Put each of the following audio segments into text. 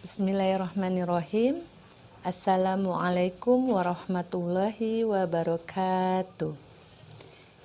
Bismillahirrahmanirrahim. Assalamualaikum warahmatullahi wabarakatuh.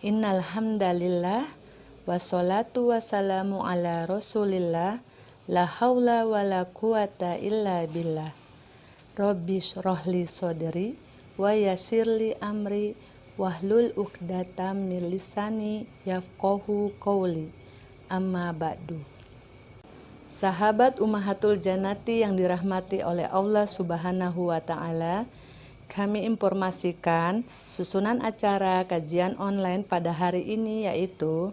Innal hamdalillah wassalatu wassalamu ala Rasulillah la haula wala quwata illa billah. Rabbi shrahli sodri wa yassirli amri wahlul 'uqdatam min lisani yafqahu qawli. Amma ba'du. Sahabat Ummahatul Jannati yang dirahmati oleh Allah Subhanahu wa Ta'ala, kami informasikan susunan acara kajian online pada hari ini yaitu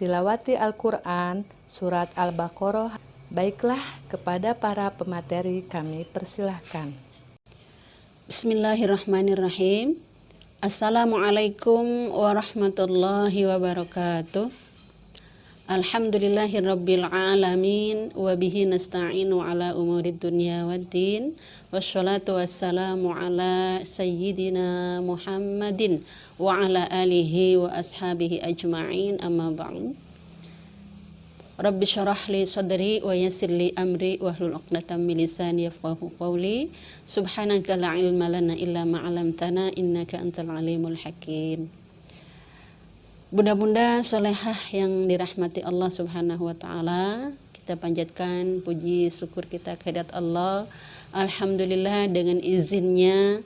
Tilawati Al-Quran Surat Al-Baqarah. Baiklah, kepada para pemateri kami persilahkan. Bismillahirrahmanirrahim. Assalamualaikum warahmatullahi wabarakatuh. Alhamdulillahirabbil alamin wa bihi nasta'inu ala umurid dunya waddin wassalatu wassalamu ala sayyidina Muhammadin wa ala alihi wa ashabihi ajma'in, amma ba'du. Rabbi syrah li sadri wa yassir li amri wahlul 'uqdatam min lisani yafqahu qawli. Subhanaka la ilma lana illa ma 'allamtana innaka antal alimul hakim. Bunda-bunda solehah yang dirahmati Allah Subhanahu wa Ta'ala, kita panjatkan puji syukur kita kehadirat Allah. Alhamdulillah, dengan izinnya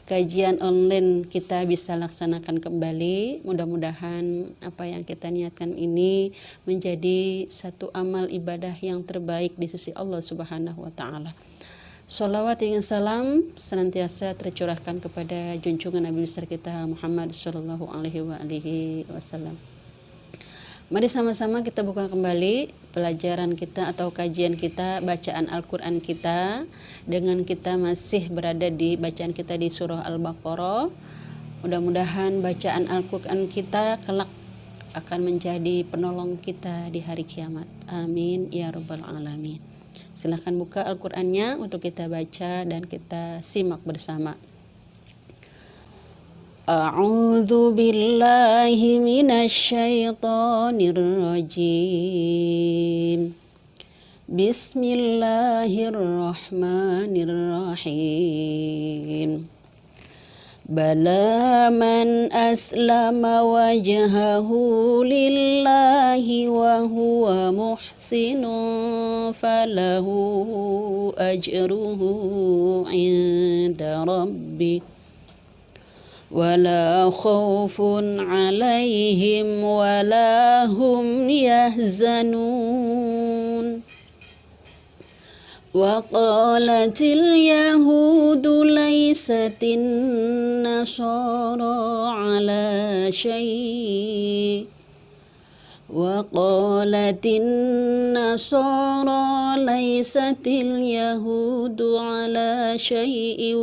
kajian online kita bisa laksanakan kembali. Mudah-mudahan apa yang kita niatkan ini menjadi satu amal ibadah yang terbaik di sisi Allah Subhanahu wa Ta'ala. Sholawat dan salam senantiasa tercurahkan kepada junjungan Nabi besar kita Muhammad sallallahu alaihi wasallam. Mari sama-sama kita buka kembali pelajaran kita atau kajian kita, bacaan Al-Quran kita, dengan kita masih berada di bacaan kita di surah Al-Baqarah. Mudah-mudahan bacaan Al-Quran kita kelak akan menjadi penolong kita di hari kiamat. Amin ya rabbal alamin. Silahkan buka Al-Qur'annya untuk kita baca dan kita simak bersama. A'udzu billahi minasy syaithanir rajim. Bismillahirrahmanirrahim. Bala man aslama wajhahu lillahi wa huwa muhsinun falahu ajruhu inda rabbih wala khawfun alaihim wala hum yahzanun. وقالت اليهود ليست النصارى على شيء وقالت النصارى ليست اليهود على شيء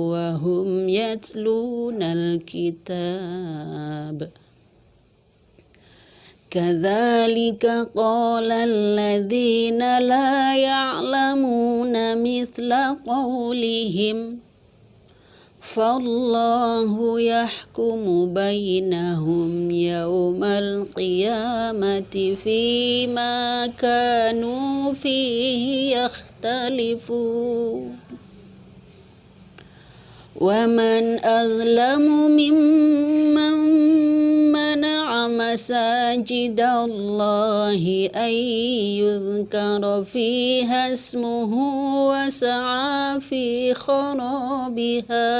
وهم يتلون الكتاب كذلك قال الذين لا يعلمون مثل قولهم فالله يحكم بينهم يوم القيامة فيما كانوا فيه يختلفون ومن أظلم ممن منع مساجد الله أن يذكر فيها اسمه وسعى في خرابها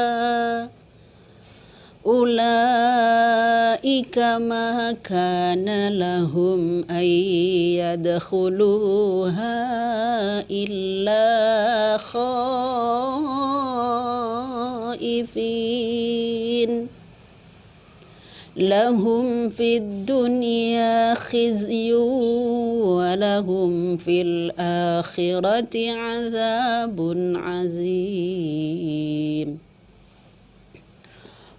أولئك ما كان لهم أن يدخلوها إلا خائفين لهم في الدنيا خزي ولهم في الآخرة عذاب عظيم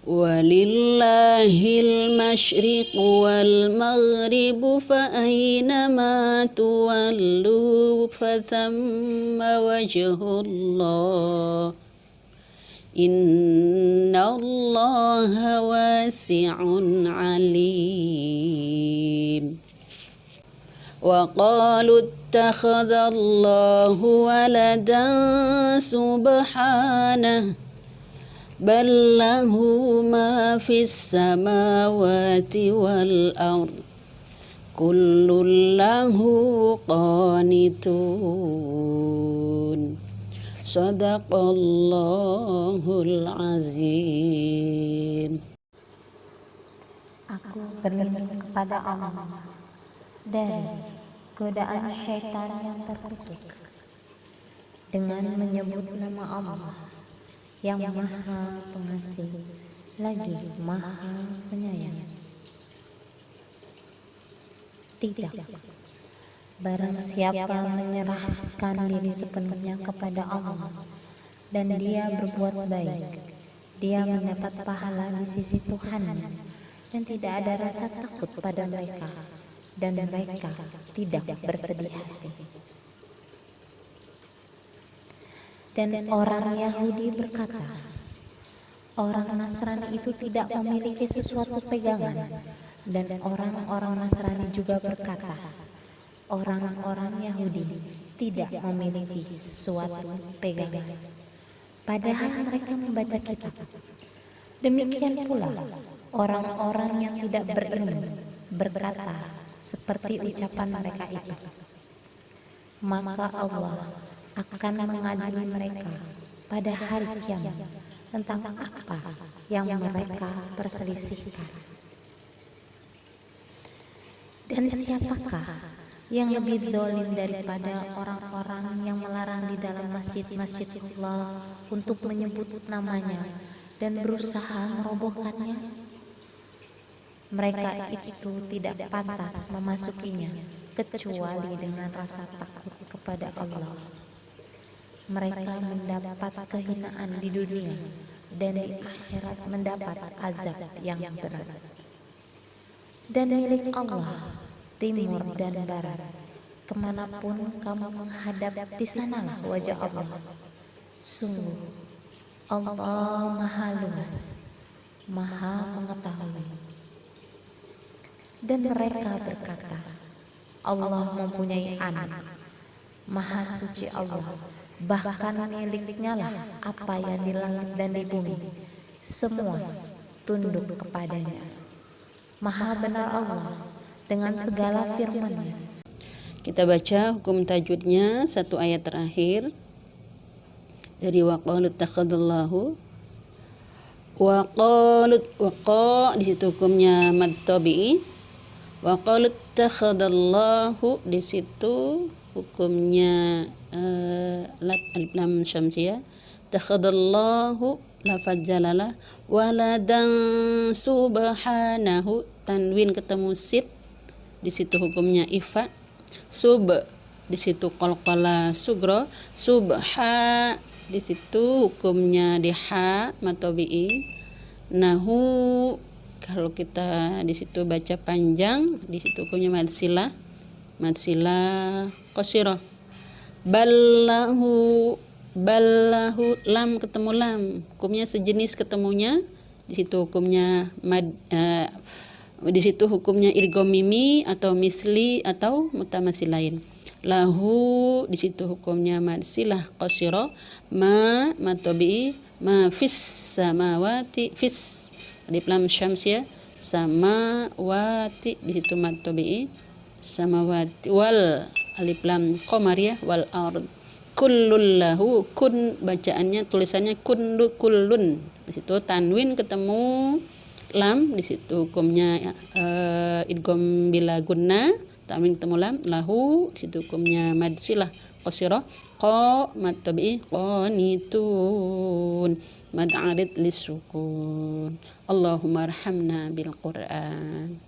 ولله المشرق والمغرب فأينما تولوا فثم وجه الله Innallaha wasi'un alim. وقالوا اتخذ الله ولدا سبحانه بل له ما في السماوات والأرض كل له قانتون صدق الله العظيم. Aku berlindung kepada Allah dari godaan syaitan yang terkutuk dengan menyebut nama Allah yang Maha Pengasih lagi Maha Penyayang. Tidak, barang siapa menyerahkan diri sepenuhnya kepada Allah dan dia berbuat baik, dia mendapat pahala di sisi Tuhannya dan tidak ada rasa takut pada mereka dan mereka tidak bersedih hati. Dan orang Yahudi berkata, orang Nasrani itu tidak memiliki sesuatu pegangan. Dan orang-orang Nasrani juga berkata, orang-orang Yahudi tidak memiliki sesuatu pegangan, padahal mereka membaca kitab. Demikian pula orang-orang yang tidak berilmu berkata seperti ucapan mereka itu. Maka Allah akan mengadili mereka pada hari kiamat tentang apa yang mereka perselisihkan. Dan siapakah yang lebih zalim daripada orang-orang yang melarang di dalam masjid-masjid Allah untuk menyebut namanya dan berusaha merobohkannya? Mereka itu tidak pantas memasukinya kecuali dengan rasa takut kepada Allah. Mereka mendapat kehinaan di dunia dan di akhirat mendapat azab yang berat. Dan milik Allah timur dan barat, kemanapun kamu menghadap, di sanalah wajah Allah. Sungguh Allah Maha Luas, Maha Mengetahui. Dan mereka berkata, Allah mempunyai anak. Maha suci Allah, bahkan miliknya lah apa yang di langit dan di bumi, semua tunduk kepadanya. Maha benar Allah dengan segala firman-Nya. Kita baca hukum tajwidnya satu ayat terakhir dari waqalut takhadallahu. Waqalut, waqa di situ hukumnya mad tabi'i. Waqalut takhadallahu di situ hukumnya alif lam syamsiyah. Takhadallahu lafaz jalalah. Waladan subhanahu, tanwin ketemu sid, di situ hukumnya ifa. Sub di situ qalqala sugro. Subha di situ hukumnya di ha matobi'i. Nahu kalau kita di situ baca panjang, di situ hukumnya madsilah. Madsilah qasirah. Ballahu lam ketemu lam, hukumnya sejenis ketemunya. Di situ hukumnya di situ hukumnya idgham mimi atau misli atau mutamatsilain. Lahu di situ hukumnya madsilah qasirah. Ma matobi ma fis samawati, fis alif lam syamsiyah, samawati di situ matobi samawati, wal alif lam qamariyah, wal ard. Kullun lahu, kun bacaannya tulisannya kullun. Di situ tanwin ketemu lam, di situ hukumnya idgham bila gunna, tanwin ketemu lam. Lahu di situ hukumnya madsilah qasirah. Qa mad tabi'i qanitun, mad arid lisukun. Allahumma arhamna bil Qur'an.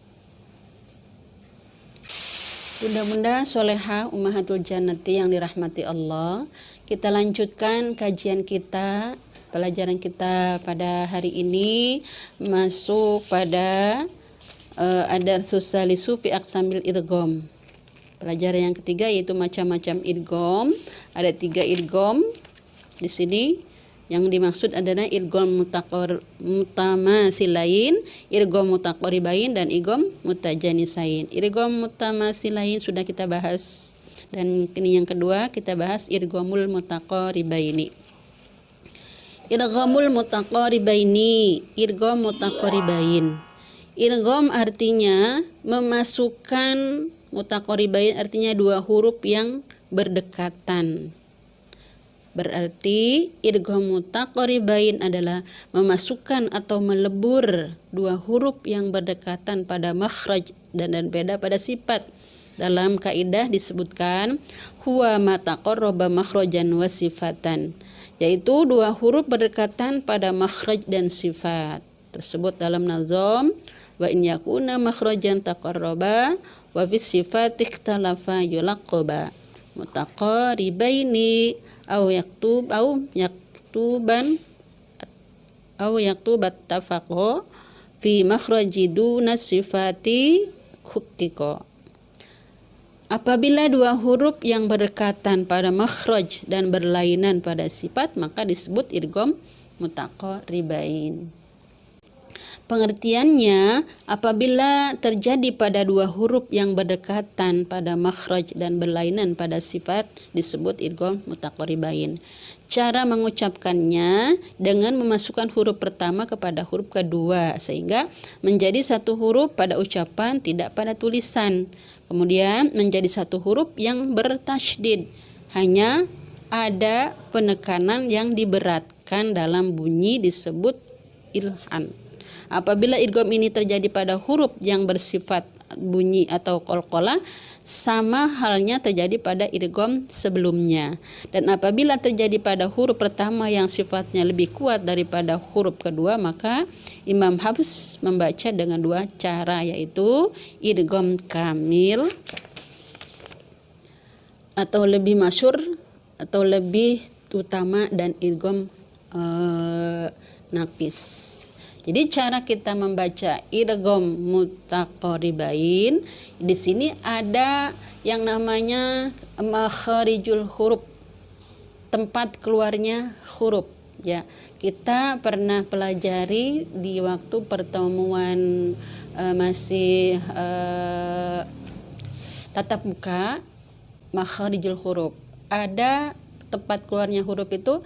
Bunda-bunda soleha ummahatul jannati yang dirahmati Allah, kita lanjutkan kajian kita, pelajaran kita pada hari ini masuk pada ad-darsus salisu fi aqsamil idgham. Pelajaran yang ketiga yaitu macam-macam idgham. Ada 3 idgham di sini. Yang dimaksud adalah idgham mutamasilain, idgham mutaqaribain, dan idgham mutajanisain. Idgham mutamasilain sudah kita bahas, dan ini yang kedua kita bahas idghamul mutaqaribaini. Idghamul mutaqaribaini, idgham mutaqaribain. Idgham artinya memasukkan, mutaqaribain artinya dua huruf yang berdekatan. Berarti idgham mutaqaribain adalah memasukkan atau melebur dua huruf yang berdekatan pada makhraj dan beda pada sifat. Dalam kaidah disebutkan huwa ma taqarraba makhrajan wa sifatan, yaitu dua huruf berdekatan pada makhraj dan sifat. Tersebut dalam nazam wa in yakuna makhrajan taqarraba wa fi sifati ikhtalafa yulaqaba mutaqaribaini aw yaktubat tafaqo fi makhraji duna sifati khuttiqo. Apabila dua huruf yang berdekatan pada makhraj dan berlainan pada sifat, maka disebut idgham mutaqaribain. Pengertiannya, apabila terjadi pada dua huruf yang berdekatan pada makhraj dan berlainan pada sifat, disebut idgham mutaqaribain. Cara mengucapkannya dengan memasukkan huruf pertama kepada huruf kedua, sehingga menjadi satu huruf pada ucapan, tidak pada tulisan. Kemudian menjadi satu huruf yang bertasydid, hanya ada penekanan yang diberatkan dalam bunyi, disebut ilhan. Apabila idgham ini terjadi pada huruf yang bersifat bunyi atau qalqalah, sama halnya terjadi pada idgham sebelumnya. Dan apabila terjadi pada huruf pertama yang sifatnya lebih kuat daripada huruf kedua, maka Imam Hafs membaca dengan dua cara, yaitu idgham kamil atau lebih masyhur atau lebih utama, dan idgham naqis. Jadi cara kita membaca idgham mutaqaribain, di sini ada yang namanya makharijul huruf, tempat keluarnya huruf. Ya, kita pernah pelajari di waktu pertemuan masih tatap muka, makharijul huruf. Ada tempat keluarnya huruf itu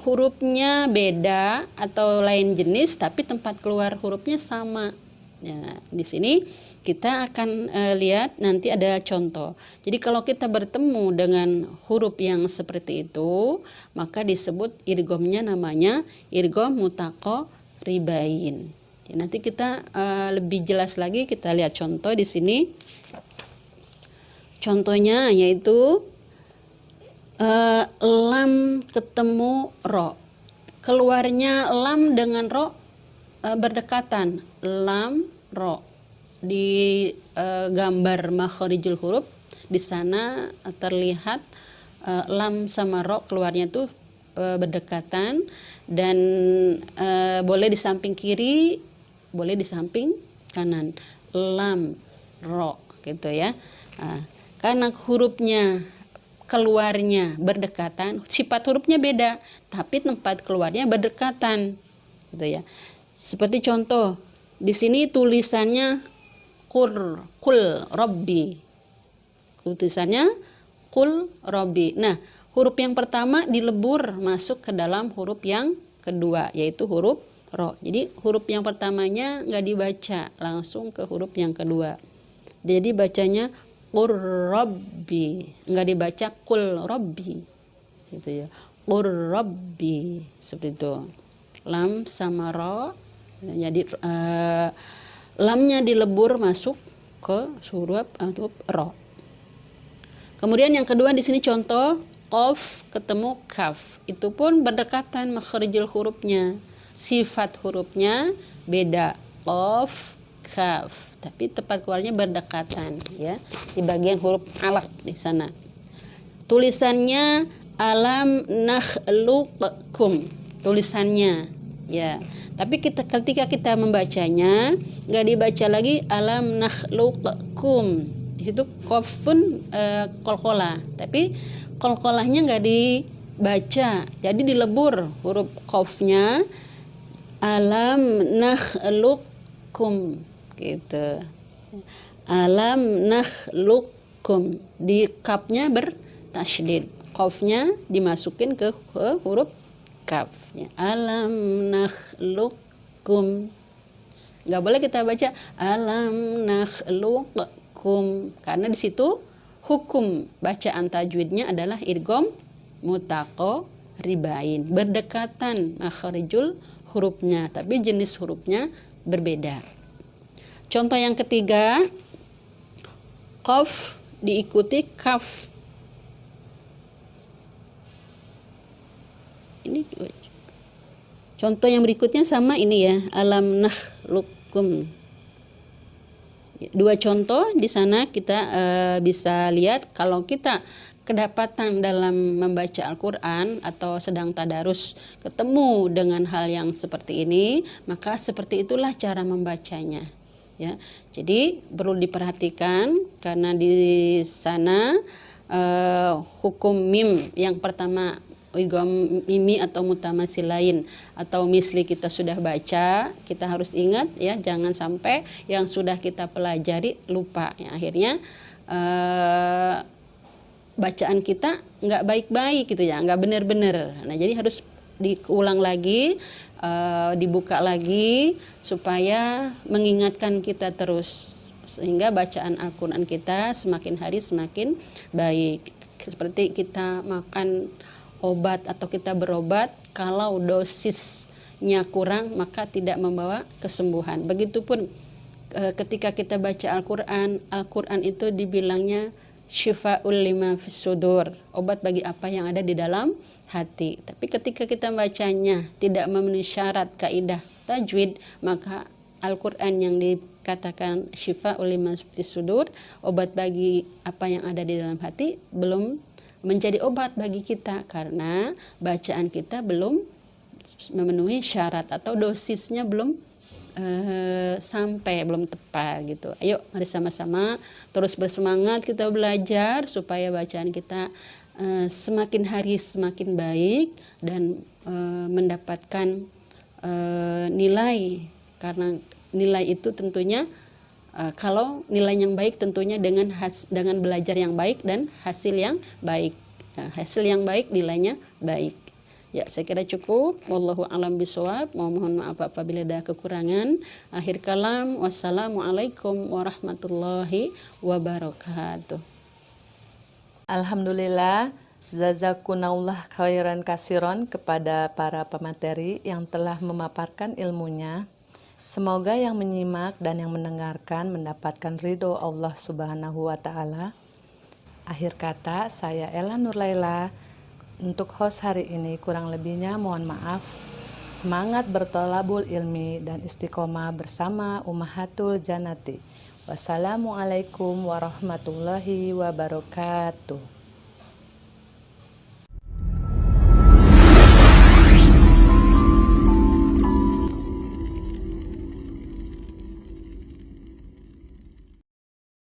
hurufnya beda atau lain jenis, tapi tempat keluar hurufnya sama. Ya, di sini kita akan lihat nanti ada contoh. Jadi kalau kita bertemu dengan huruf yang seperti itu, maka disebut idghamnya namanya idgham mutaqaribain. Ya, nanti kita lebih jelas lagi, kita lihat contoh di sini. Contohnya yaitu lam ketemu ro, keluarnya lam dengan ro berdekatan, lam ro. Di gambar makharijul huruf di sana terlihat lam sama ro keluarnya tuh berdekatan, dan boleh di samping kiri, boleh di samping kanan, lam ro gitu ya. Karena hurufnya keluarnya berdekatan, sifat hurufnya beda, tapi tempat keluarnya berdekatan, gitu ya. Seperti contoh di sini tulisannya kul robbi, tulisannya kul robbi. Nah, huruf yang pertama dilebur masuk ke dalam huruf yang kedua, yaitu huruf ro. Jadi huruf yang pertamanya nggak dibaca, langsung ke huruf yang kedua. Jadi bacanya qur rabbi, enggak dibaca qul rabbi, gitu ya. Qur rabbi, seperti itu. Lam sama ra, jadi lamnya dilebur masuk ke huruf ra. Kemudian yang kedua di sini contoh qaf ketemu kaf, itu pun berdekatan makharijul hurufnya, sifat hurufnya beda, qaf kaf, tapi tempat keluarnya berdekatan ya, di bagian huruf alaq di sana. Tulisannya alam nakhluqkum, tulisannya ya. Tapi ketika kita membacanya nggak dibaca lagi alam nakhluqkum. Di situ qaf pun qalqalah, tapi qalqalahnya nggak baca. Jadi dilebur huruf qafnya, alam nakhluqkum gitu. Alam nakhluqkum, di kapnya bertasydid, qafnya dimasukin ke huruf kaf. Alam nakhluqkum. Nggak boleh kita baca alam nakhluqkum, karena di situ hukum bacaan tajwidnya adalah idgham mutaqaribain, berdekatan makharijul hurufnya, tapi jenis hurufnya berbeda. Contoh yang ketiga, qaf diikuti kaf. Ini contoh yang berikutnya sama ini ya, alam nakhluqkum. Dua contoh di sana kita bisa lihat kalau kita kedapatan dalam membaca Al-Quran atau sedang tadarus ketemu dengan hal yang seperti ini, maka seperti itulah cara membacanya. Ya, jadi perlu diperhatikan karena di sana hukum mim yang pertama idgham mimi atau mutamasilain atau misli kita sudah baca, kita harus ingat ya, jangan sampai yang sudah kita pelajari lupa ya, akhirnya bacaan kita nggak baik-baik gitu ya, nggak benar-benar. Nah jadi harus diulang lagi, dibuka lagi supaya mengingatkan kita terus, sehingga bacaan Al-Quran kita semakin hari semakin baik. Seperti kita makan obat atau kita berobat, kalau dosisnya kurang maka tidak membawa kesembuhan. Begitupun ketika kita baca Al-Quran, Al-Quran itu dibilangnya syifa'ul lima fis sudur, obat bagi apa yang ada di dalam hati. Tapi ketika kita bacanya tidak memenuhi syarat kaidah tajwid, maka Al-Quran yang dikatakan syifa'ul lima fis sudur, obat bagi apa yang ada di dalam hati, belum menjadi obat bagi kita karena bacaan kita belum memenuhi syarat atau dosisnya belum sampai, belum tepat gitu. Ayo mari sama-sama terus bersemangat kita belajar supaya bacaan kita semakin hari semakin baik dan mendapatkan nilai, karena nilai itu tentunya kalau nilai yang baik tentunya dengan belajar yang baik dan hasil yang baik. Hasil yang baik nilainya baik. Ya, saya kira cukup. Wallahu a'lam bishawab. Mohon maaf apabila ada kekurangan. Akhir kalam, wassalamualaikum warahmatullahi wabarakatuh. Alhamdulillah, jazakumullah khairan kasiron kepada para pemateri yang telah memaparkan ilmunya. Semoga yang menyimak dan yang mendengarkan mendapatkan ridho Allah Subhanahu wa Ta'ala. Akhir kata, saya Ella Nurlaila. Untuk host hari ini, kurang lebihnya mohon maaf. Semangat bertolabul ilmi dan istiqomah bersama Ummahatul Jannati. Wassalamualaikum warahmatullahi wabarakatuh.